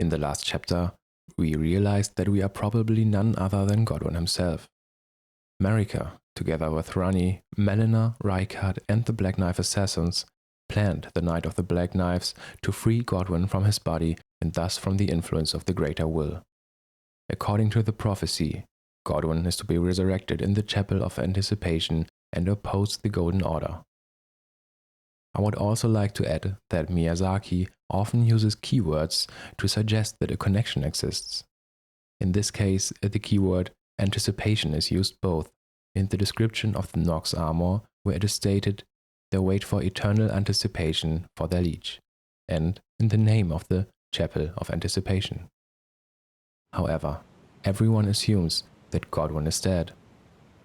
In the last chapter, we realized that we are probably none other than Godwyn himself. Marika, together with Ranni, Melina, Rykard, and the Black Knife Assassins, planned the Night of the Black Knives to free Godwyn from his body and thus from the influence of the Greater Will. According to the prophecy, Godwyn is to be resurrected in the Chapel of Anticipation and oppose the Golden Order. I would also like to add that Miyazaki often uses keywords to suggest that a connection exists. In this case, the keyword anticipation is used both in the description of the Nox armor, where it is stated they wait for eternal anticipation for their liege, and in the name of the Chapel of Anticipation. However, everyone assumes that Godwyn is dead.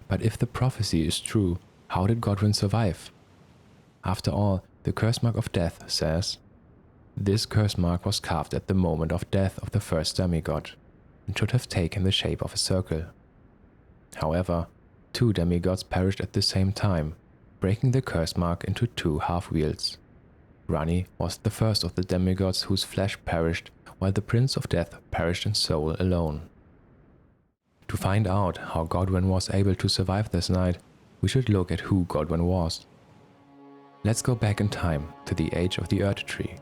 But if the prophecy is true, how did Godwyn survive? After all, the curse mark of death says, "This curse mark was carved at the moment of death of the first demigod, and should have taken the shape of a circle." However, 2 demigods perished at the same time, breaking the curse mark into 2 half-wheels. Ranni was the first of the demigods whose flesh perished, while the Prince of Death perished in soul alone. To find out how Godwyn was able to survive this night, we should look at who Godwyn was. Let's go back in time to the age of the Erd Tree.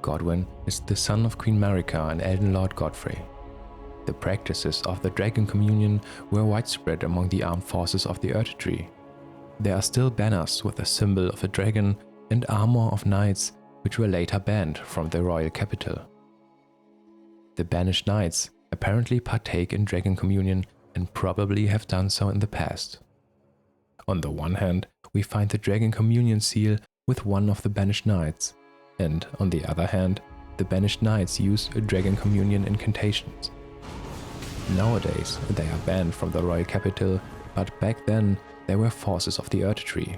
Godwyn is the son of Queen Marika and Elden Lord Godfrey. The practices of the Dragon Communion were widespread among the armed forces of the Erd Tree. There are still banners with the symbol of a dragon and armor of knights, which were later banned from the royal capital. The banished knights apparently partake in Dragon Communion and probably have done so in the past. On the one hand, we find the Dragon Communion seal with one of the banished knights, and on the other hand, the banished knights use Dragon Communion incantations. Nowadays, they are banned from the royal capital, but back then, they were forces of the Erd Tree.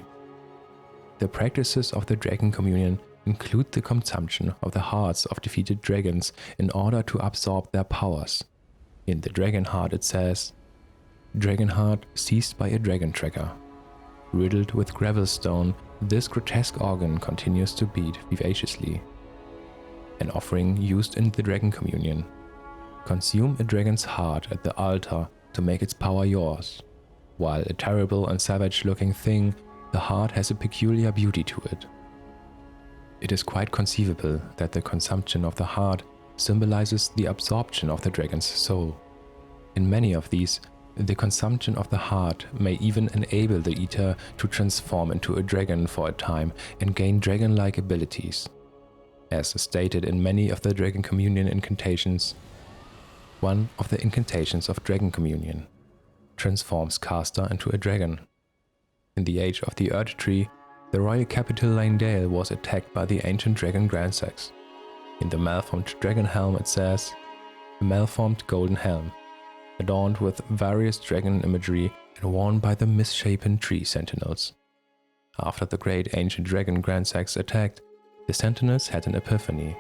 The practices of the Dragon Communion include the consumption of the hearts of defeated dragons in order to absorb their powers. In the Dragon Heart it says, "Dragon heart seized by a dragon tracker. Riddled with gravelstone, this grotesque organ continues to beat vivaciously." An offering used in the Dragon Communion. Consume a dragon's heart at the altar to make its power yours. While a terrible and savage-looking thing, the heart has a peculiar beauty to it. It is quite conceivable that the consumption of the heart symbolizes the absorption of the dragon's soul. In many of these, the consumption of the heart may even enable the eater to transform into a dragon for a time and gain dragon-like abilities. As stated in many of the Dragon Communion incantations, one of the incantations of Dragon Communion transforms caster into a dragon. In the age of the Erd Tree, the royal capital Leyndale was attacked by the ancient dragon Grandsax. In the malformed dragon helm it says, "A malformed golden helm, adorned with various dragon imagery and worn by the misshapen tree sentinels." After the great ancient dragon Grandsax attacked, the sentinels had an epiphany.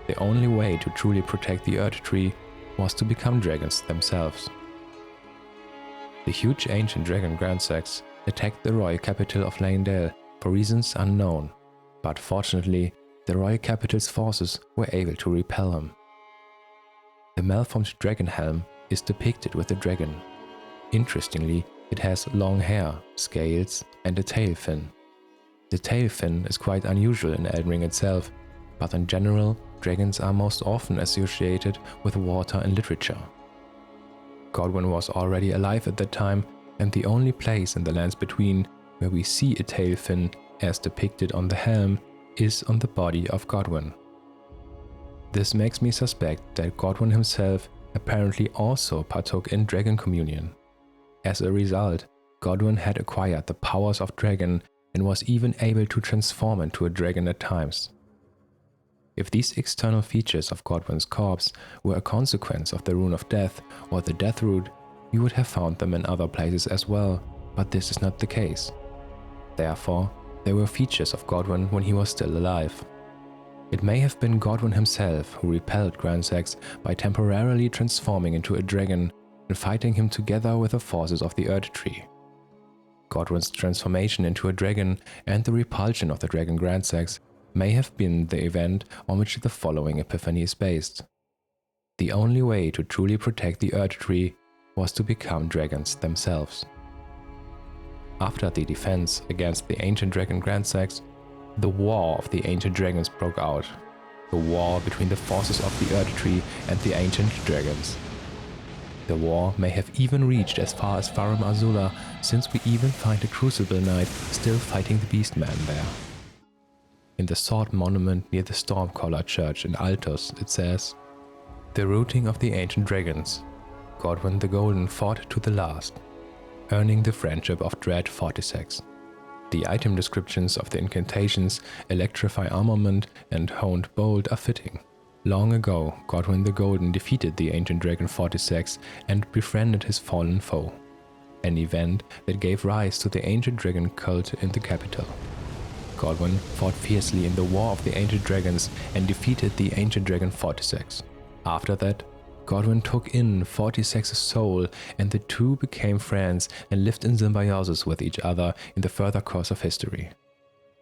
The only way to truly protect the Erd Tree was to become dragons themselves. The huge ancient dragon Grandsax attacked the royal capital of Leyndale for reasons unknown, but fortunately, the royal capital's forces were able to repel him. The malformed dragon helm is depicted with a dragon. Interestingly, it has long hair, scales, and a tail fin. The tail fin is quite unusual in Elden Ring itself, but in general, dragons are most often associated with water in literature. Godwyn was already alive at that time, and the only place in the lands between where we see a tail fin as depicted on the helm is on the body of Godwyn. This makes me suspect that Godwyn himself apparently also partook in Dragon Communion. As a result, Godwyn had acquired the powers of dragon and was even able to transform into a dragon at times. If these external features of Godwyn's corpse were a consequence of the Rune of Death or the Death Root, we would have found them in other places as well, but this is not the case. Therefore, they were features of Godwyn when he was still alive. It may have been Godwyn himself who repelled Grandsax by temporarily transforming into a dragon and fighting him together with the forces of the Erd Tree. Godwyn's transformation into a dragon and the repulsion of the dragon Grandsax may have been the event on which the following epiphany is based. The only way to truly protect the Erd Tree was to become dragons themselves. After the defense against the ancient dragon Grandsax, the War of the Ancient Dragons broke out. The war between the forces of the Erd Tree and the ancient dragons. The war may have even reached as far as Farum Azula, since we even find the Crucible Knight still fighting the Beastman there. In the sword monument near the Stormcaller Church in Altos, it says, "The routing of the ancient dragons. Godwyn the Golden fought to the last, earning the friendship of dread Fortissax." The item descriptions of the incantations Electrify Armament and Honed Bolt are fitting. Long ago, Godwyn the Golden defeated the ancient dragon Fortissax and befriended his fallen foe, an event that gave rise to the ancient dragon cult in the capital. Godwyn fought fiercely in the War of the Ancient Dragons and defeated the ancient dragon Fortissax. After that, Godwyn took in Fortissax's soul, and the two became friends and lived in symbiosis with each other in the further course of history.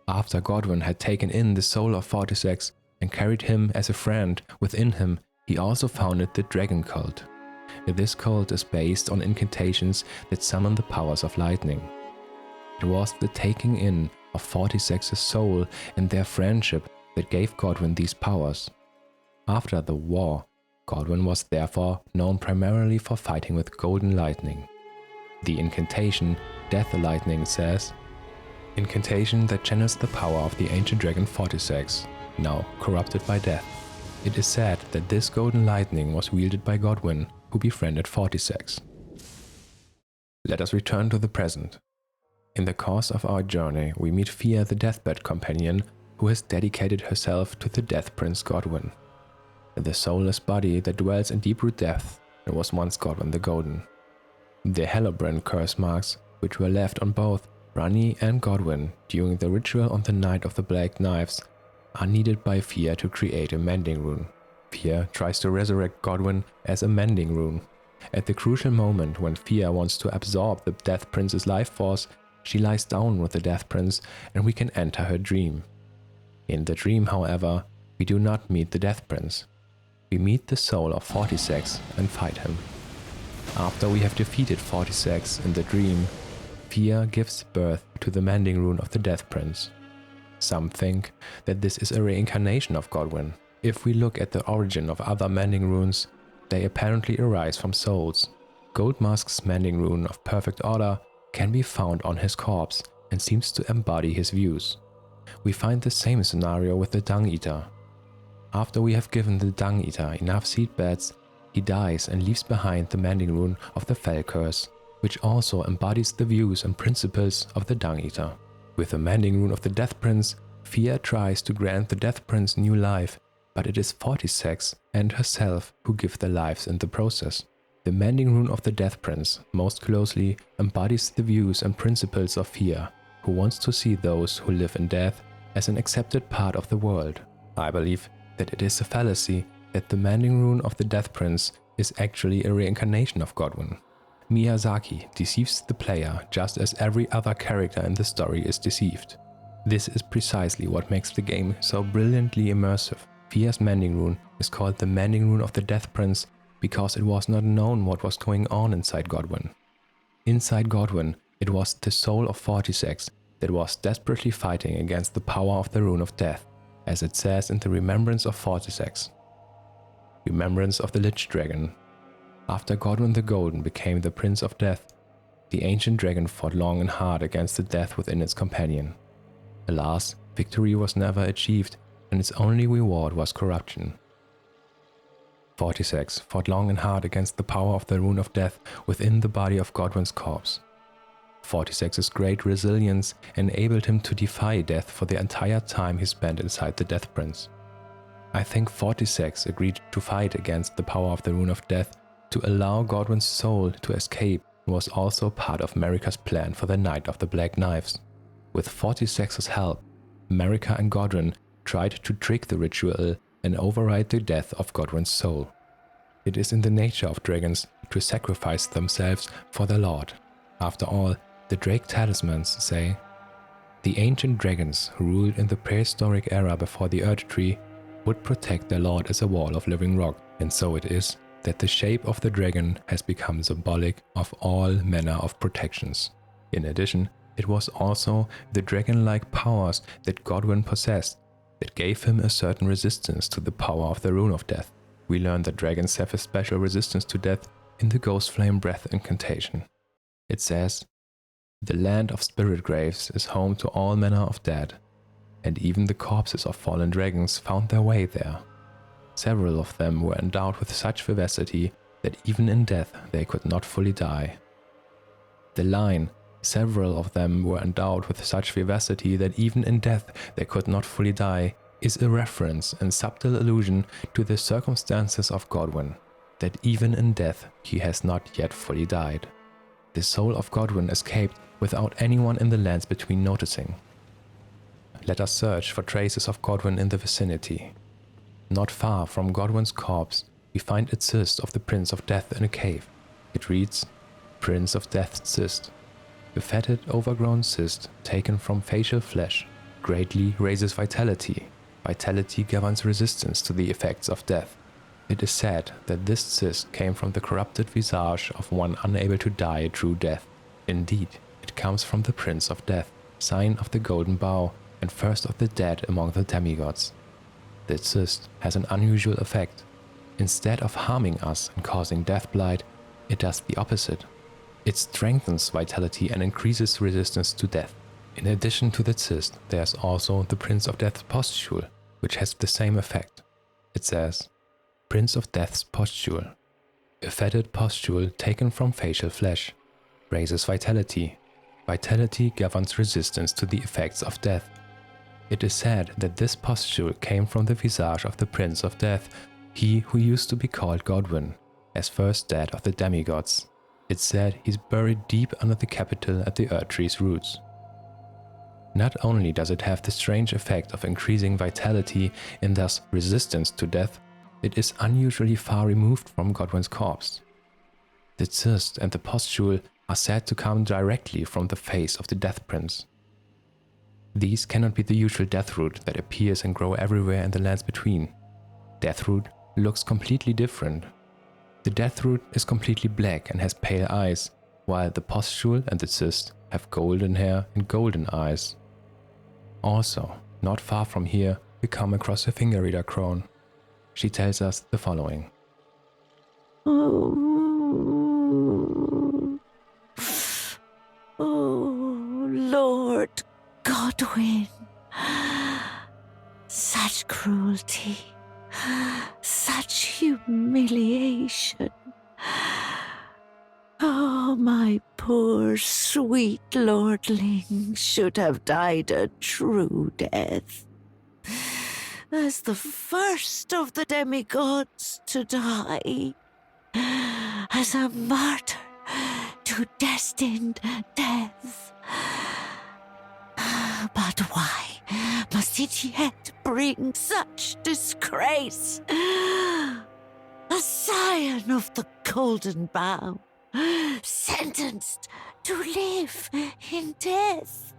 After Godwyn had taken in the soul of Fortissax and carried him as a friend within him, he also founded the Dragon Cult. This cult is based on incantations that summon the powers of lightning. It was the taking in of Fortissax's soul and their friendship that gave Godwyn these powers. After the war, Godwyn was therefore known primarily for fighting with golden lightning. The incantation Death Lightning says, "Incantation that channels the power of the ancient dragon Fortissax, now corrupted by death." It is said that this golden lightning was wielded by Godwyn, who befriended Fortissax. Let us return to the present. In the course of our journey, we meet Fia, the deathbed companion, who has dedicated herself to the Death Prince Godwyn, the soulless body that dwells in deep-root depth and was once Godwyn the Golden. The Hellbrand curse marks, which were left on both Ranni and Godwyn during the ritual on the Night of the Black Knives, are needed by Fia to create a mending rune. Fia tries to resurrect Godwyn as a mending rune. At the crucial moment when Fia wants to absorb the Death Prince's life force, she lies down with the Death Prince and we can enter her dream. In the dream, however, we do not meet the Death Prince. We meet the soul of Fortissax and fight him. After we have defeated Fortissax in the dream, Fia gives birth to the mending rune of the Death Prince. Some think that this is a reincarnation of Godwyn. If we look at the origin of other mending runes, they apparently arise from souls. Goldmask's mending rune of Perfect Order can be found on his corpse and seems to embody his views. We find the same scenario with the Dung Eater. After we have given the Dung Eater enough seedbeds, he dies and leaves behind the mending rune of the Fell Curse, which also embodies the views and principles of the Dung Eater. With the mending rune of the Death Prince, Fia tries to grant the Death Prince new life, but it is Fortissax and herself who give their lives in the process. The mending rune of the Death Prince most closely embodies the views and principles of Fia, who wants to see those who live in death as an accepted part of the world. I believe that it is a fallacy that the mending rune of the Death Prince is actually a reincarnation of Godwyn. Miyazaki deceives the player just as every other character in the story is deceived. This is precisely what makes the game so brilliantly immersive. Fia's mending rune is called the mending rune of the Death Prince because it was not known what was going on inside Godwyn. Inside Godwyn, it was the soul of Fortissax that was desperately fighting against the power of the Rune of Death, as it says in the Remembrance of Fortissax. Remembrance of the Lich Dragon. After Godwyn the Golden became the Prince of Death, the ancient dragon fought long and hard against the death within its companion. Alas, victory was never achieved, and its only reward was corruption. Fortissax fought long and hard against the power of the Rune of Death within the body of Godwyn's corpse. Fortissax's great resilience enabled him to defy death for the entire time he spent inside the Death Prince. I think Fortissax agreed to fight against the power of the Rune of Death to allow Godwyn's soul to escape and was also part of Marika's plan for the Night of the Black Knives. With Fortissax's help, Marika and Godwyn tried to trick the ritual and override the death of Godwyn's soul. It is in the nature of dragons to sacrifice themselves for their lord. After all, the Drake talismans say, the ancient dragons who ruled in the prehistoric era before the Erd Tree would protect their lord as a wall of living rock And so it is that the shape of the dragon has become symbolic of all manner of protections. In addition, it was also the dragon-like powers that Godwyn possessed that gave him a certain resistance to the power of the Rune of Death. We learn that dragons have a special resistance to death in the Ghost Flame Breath incantation. It says, "The land of spirit graves is home to all manner of dead, and even the corpses of fallen dragons found their way there. Several of them were endowed with such vivacity that even in death they could not fully die." The line, "several of them were endowed with such vivacity that even in death they could not fully die," is a reference and subtle allusion to the circumstances of Godwyn, that even in death he has not yet fully died. The soul of Godwyn escaped without anyone in the lands between noticing. Let us search for traces of Godwyn in the vicinity. Not far from Godwyn's corpse, we find a cyst of the Prince of Death in a cave. It reads, "Prince of Death's cyst. The fatted, overgrown cyst taken from facial flesh greatly raises vitality. Vitality governs resistance to the effects of death. It is said that this cyst came from the corrupted visage of one unable to die a true death. Indeed, it comes from the Prince of Death, sign of the Golden Bow, and first of the dead among the demigods. The cyst has an unusual effect. Instead of harming us and causing death blight, it does the opposite. It strengthens vitality and increases resistance to death. In addition to the cyst, there's also the Prince of Death's pustule, which has the same effect. It says, Prince of Death's pustule. A fetid pustule taken from facial flesh. Raises vitality. Vitality governs resistance to the effects of death. It is said that this pustule came from the visage of the Prince of Death, he who used to be called Godwyn, as first dead of the demigods. It's said he's buried deep under the capital at the Erdtree's roots. Not only does it have the strange effect of increasing vitality and thus resistance to death, it is unusually far removed from Godwyn's corpse. The cyst and the pustule are said to come directly from the face of the Death Prince. These cannot be the usual deathroot that appears and grows everywhere in the lands between. Deathroot looks completely different. The deathroot is completely black and has pale eyes, while the pustule and the cyst have golden hair and golden eyes. Also, not far from here, we come across a finger reader crone. She tells us the following. Oh, Lord Godwyn, such cruelty, such humiliation. Oh, my poor sweet lordling should have died a true death, as the first of the demigods to die, as a martyr to destined death. But why must it yet bring such disgrace? A scion of the Golden Bow, sentenced to live in death.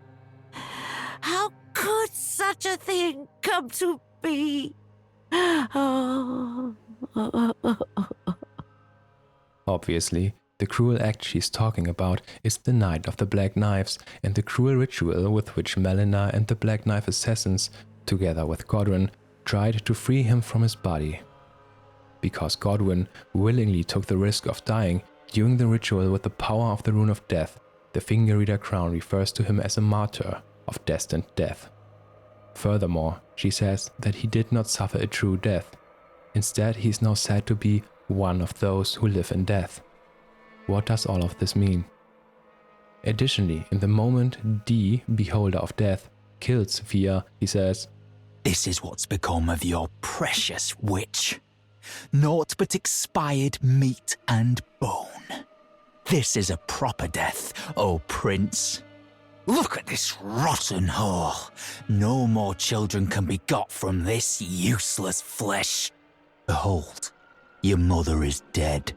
How could such a thing come to be? Obviously, the cruel act she's talking about is the Night of the Black Knives and the cruel ritual with which Melina and the Black Knife assassins, together with Godwyn, tried to free him from his body. Because Godwyn willingly took the risk of dying during the ritual with the power of the Rune of Death, the finger reader crown refers to him as a martyr of destined death. Furthermore, she says that he did not suffer a true death. Instead, he is now said to be one of those who live in death. What does all of this mean? Additionally, in the moment D, beholder of death, kills Sophia, he says, "This is what's become of your precious witch. Naught but expired meat and bone. This is a proper death, O Prince. Look at this rotten whore. No more children can be got from this useless flesh. Behold, your mother is dead."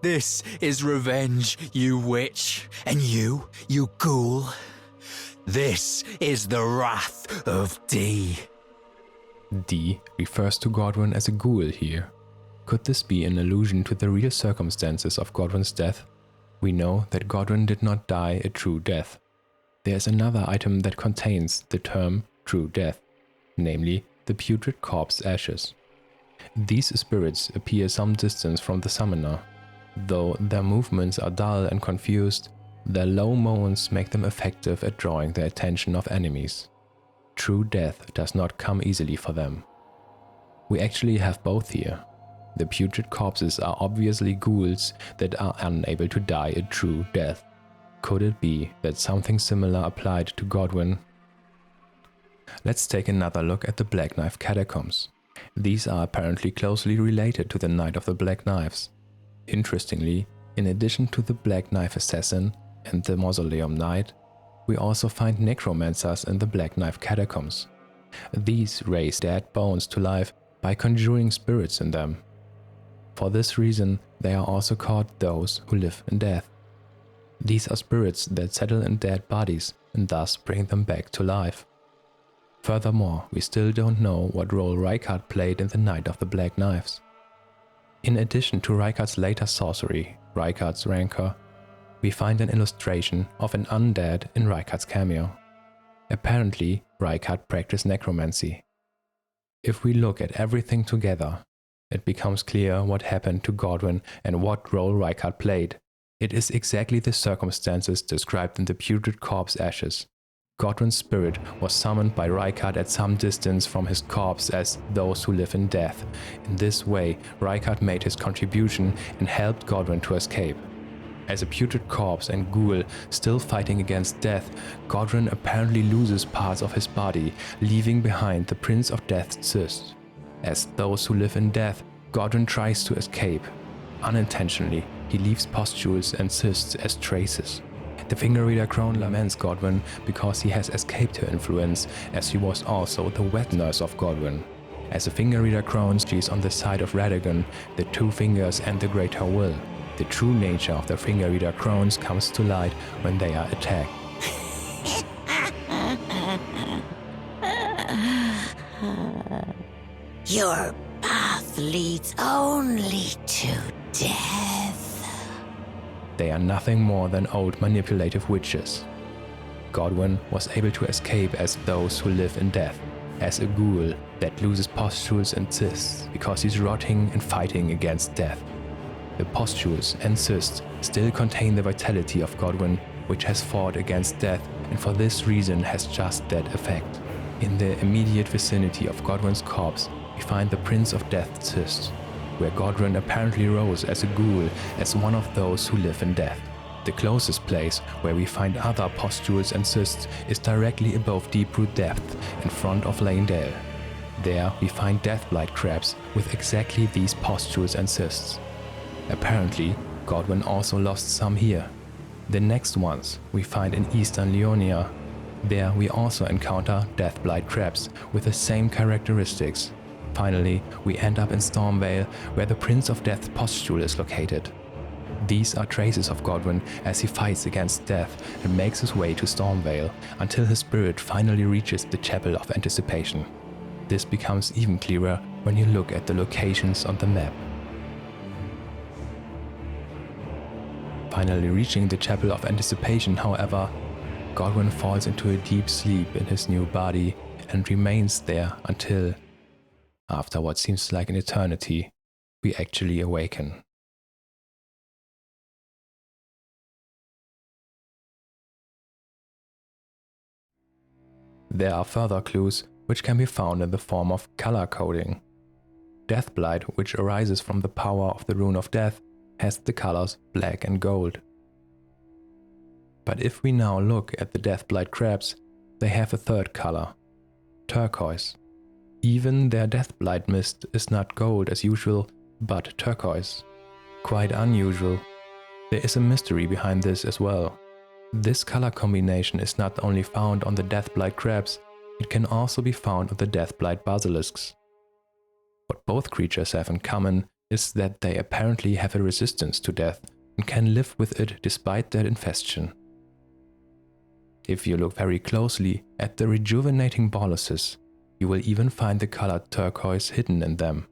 This is revenge, you witch, and you ghoul. This is the wrath of D. D refers to Godwyn as a ghoul here. Could this be an allusion to the real circumstances of Godwyn's death? We know that Godwyn did not die a true death. There is another item that contains the term true death, namely the putrid corpse ashes. These spirits appear some distance from the summoner. Though their movements are dull and confused, their low moans make them effective at drawing the attention of enemies. True death does not come easily for them. We actually have both here. The putrid corpses are obviously ghouls that are unable to die a true death. Could it be that something similar applied to Godwyn? Let's take another look at the Black Knife Catacombs. These are apparently closely related to the Night of the Black Knives. Interestingly, in addition to the Black Knife Assassin and the Mausoleum Knight, we also find necromancers in the Black Knife Catacombs. These raise dead bones to life by conjuring spirits in them. For this reason, they are also called those who live in death. These are spirits that settle in dead bodies and thus bring them back to life. Furthermore, we still don't know what role Rykard played in the Night of the Black Knives. In addition to Rykard's later sorcery, Rykard's Rancor, we find an illustration of an undead in Rykard's cameo. Apparently, Rykard practiced necromancy. If we look at everything together, it becomes clear what happened to Godwyn and what role Rykard played. It is exactly the circumstances described in the putrid corpse ashes. Godwyn's spirit was summoned by Rykard at some distance from his corpse as those who live in death. In this way, Rykard made his contribution and helped Godwyn to escape. As a putrid corpse and ghoul still fighting against death, Godwyn apparently loses parts of his body, leaving behind the Prince of Death's cyst. As those who live in death, Godwyn tries to escape. Unintentionally, he leaves pustules and cysts as traces. The finger reader crone laments Godwyn because he has escaped her influence, as she was also the wet nurse of Godwyn. As a finger reader crone, she is on the side of Radagon, the Two Fingers and the Greater Will. The true nature of the finger reader crones comes to light when they are attacked. Your path leads only to death. They are nothing more than old manipulative witches. Godwyn was able to escape as those who live in death, as a ghoul that loses pustules and cysts because he's rotting and fighting against death. The pustules and cysts still contain the vitality of Godwyn, which has fought against death and for this reason has just that effect. In the immediate vicinity of Godwyn's corpse, we find the Prince of Death's cyst, where Godwyn apparently rose as a ghoul, as one of those who live in death. The closest place where we find other pustules and cysts is directly above Deeproot Depth, in front of Lanedale. There we find Deathblight crabs with exactly these pustules and cysts. Apparently, Godwyn also lost some here. The next ones we find in Eastern Leonia. There we also encounter Deathblight crabs with the same characteristics. Finally, we end up in Stormvale, where the Prince of Death's pustule is located. These are traces of Godwyn as he fights against death and makes his way to Stormvale until his spirit finally reaches the Chapel of Anticipation. This becomes even clearer when you look at the locations on the map. Finally reaching the Chapel of Anticipation, however, Godwyn falls into a deep sleep in his new body and remains there until, after what seems like an eternity, we actually awaken. There are further clues which can be found in the form of color coding. Deathblight, which arises from the power of the Rune of Death, has the colors black and gold. But if we now look at the Deathblight crabs, they have a third color, turquoise. Even their Deathblight mist is not gold as usual, but turquoise. Quite unusual. There is a mystery behind this as well. This color combination is not only found on the Deathblight crabs, it can also be found on the Deathblight basilisks. What both creatures have in common is that they apparently have a resistance to death and can live with it despite their infestation. If you look very closely at the rejuvenating boluses, you will even find the color turquoise hidden in them.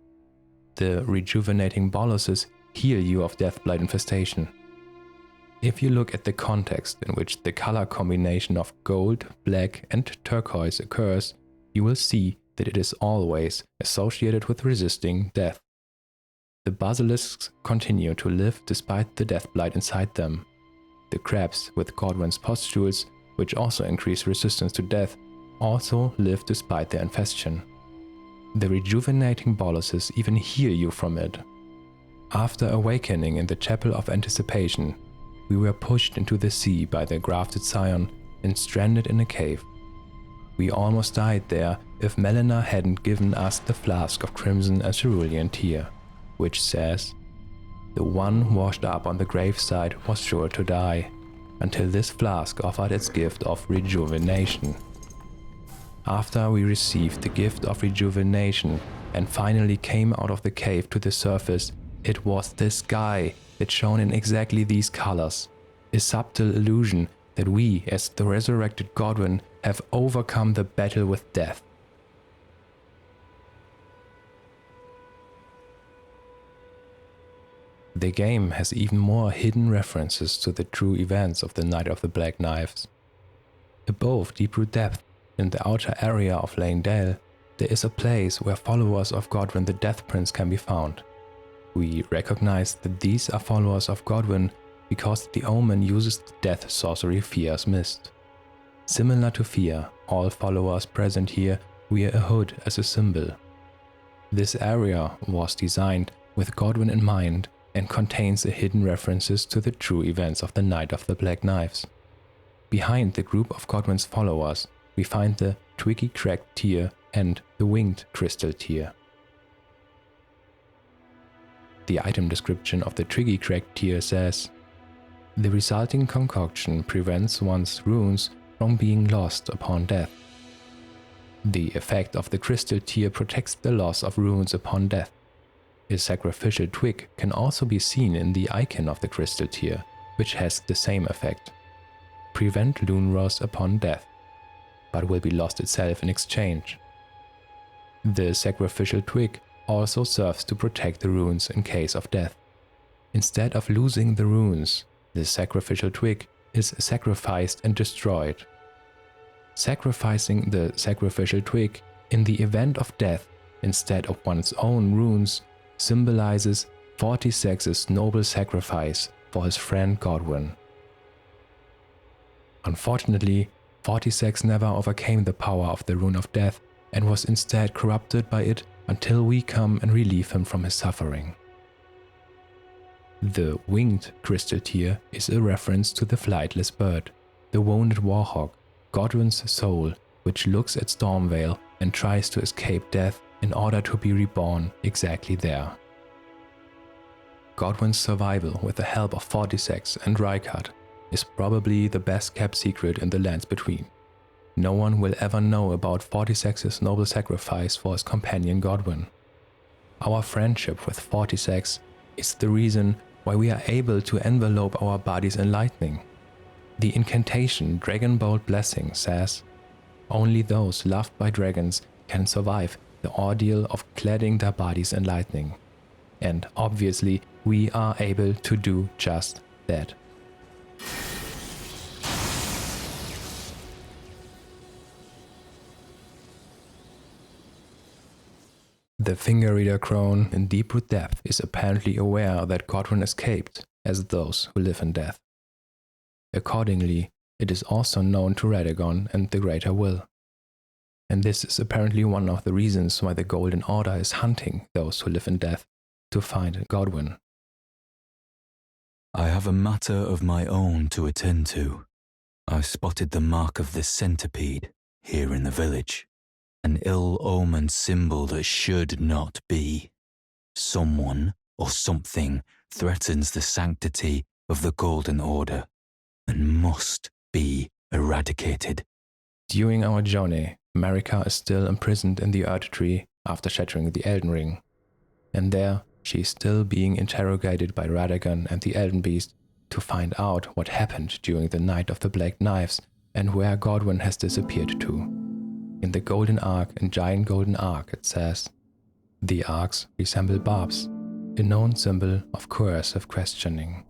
The rejuvenating boluses heal you of deathblight infestation. If you look at the context in which the color combination of gold, black and turquoise occurs, you will see that it is always associated with resisting death. The basilisks continue to live despite the deathblight inside them. The crabs with Godwyn's pustules, which also increase resistance to death, also live despite their infestation. The rejuvenating boluses even heal you from it. After awakening in the Chapel of Anticipation, we were pushed into the sea by the grafted scion and stranded in a cave. We almost died there if Melina hadn't given us the flask of crimson and cerulean tear, which says, "The one washed up on the graveside was sure to die, until this flask offered its gift of rejuvenation." After we received the gift of rejuvenation and finally came out of the cave to the surface, it was the sky that shone in exactly these colors, a subtle illusion that we, as the resurrected Godwyn, have overcome the battle with death. The game has even more hidden references to the true events of the Night of the Black Knives. Above Deep-Root Depth, in the outer area of Langdale, there is a place where followers of Godwyn the Death Prince can be found. We recognize that these are followers of Godwyn because the Omen uses the death sorcery Fear's Mist. Similar to Fear, all followers present here wear a hood as a symbol. This area was designed with Godwyn in mind and contains the hidden references to the true events of the Night of the Black Knives. Behind the group of Godwyn's followers, we find the Twiggy-Cracked Tear and the Winged Crystal Tear. The item description of the Twiggy-Cracked Tear says, "The resulting concoction prevents one's runes from being lost upon death. The effect of the Crystal Tear protects the loss of runes upon death. A sacrificial twig can also be seen in the icon of the Crystal Tear, which has the same effect. Prevent rune loss upon death, but will be lost itself in exchange. The sacrificial twig also serves to protect the runes in case of death. Instead of losing the runes, the sacrificial twig is sacrificed and destroyed. Sacrificing the sacrificial twig in the event of death instead of one's own runes symbolizes Fortissax's noble sacrifice for his friend Godwyn. Unfortunately, Fortissax never overcame the power of the Rune of Death and was instead corrupted by it until we come and relieve him from his suffering. The Winged Crystal Tear is a reference to the flightless bird, the wounded warhawk, Godwyn's soul, which looks at Stormvale and tries to escape death in order to be reborn exactly there. Godwyn's survival with the help of Fortissax and Reincarnation is probably the best kept secret in the lands between. No one will ever know about Fortissax's noble sacrifice for his companion Godwyn. Our friendship with Fortissax is the reason why we are able to envelope our bodies in lightning. The incantation Dragonbolt Blessing says, "Only those loved by dragons can survive the ordeal of cladding their bodies in lightning." And obviously, we are able to do just that. The Finger Reader Crone in Deep-Root Depth is apparently aware that Godwyn escaped, as those who live in death. Accordingly, it is also known to Radagon and the Greater Will. And this is apparently one of the reasons why the Golden Order is hunting those who live in death to find Godwyn. I have a matter of my own to attend to. I spotted the mark of the centipede here in the village. An ill-omened symbol that should not be. Someone or something threatens the sanctity of the Golden Order and must be eradicated. During our journey, Marika is still imprisoned in the Earth Tree after shattering the Elden Ring. And there, she is still being interrogated by Radagon and the Elden Beast to find out what happened during the Night of the Black Knives and where Godwyn has disappeared to. In the golden arc and giant golden arc it says, "The arcs resemble barbs, a known symbol of coercive questioning."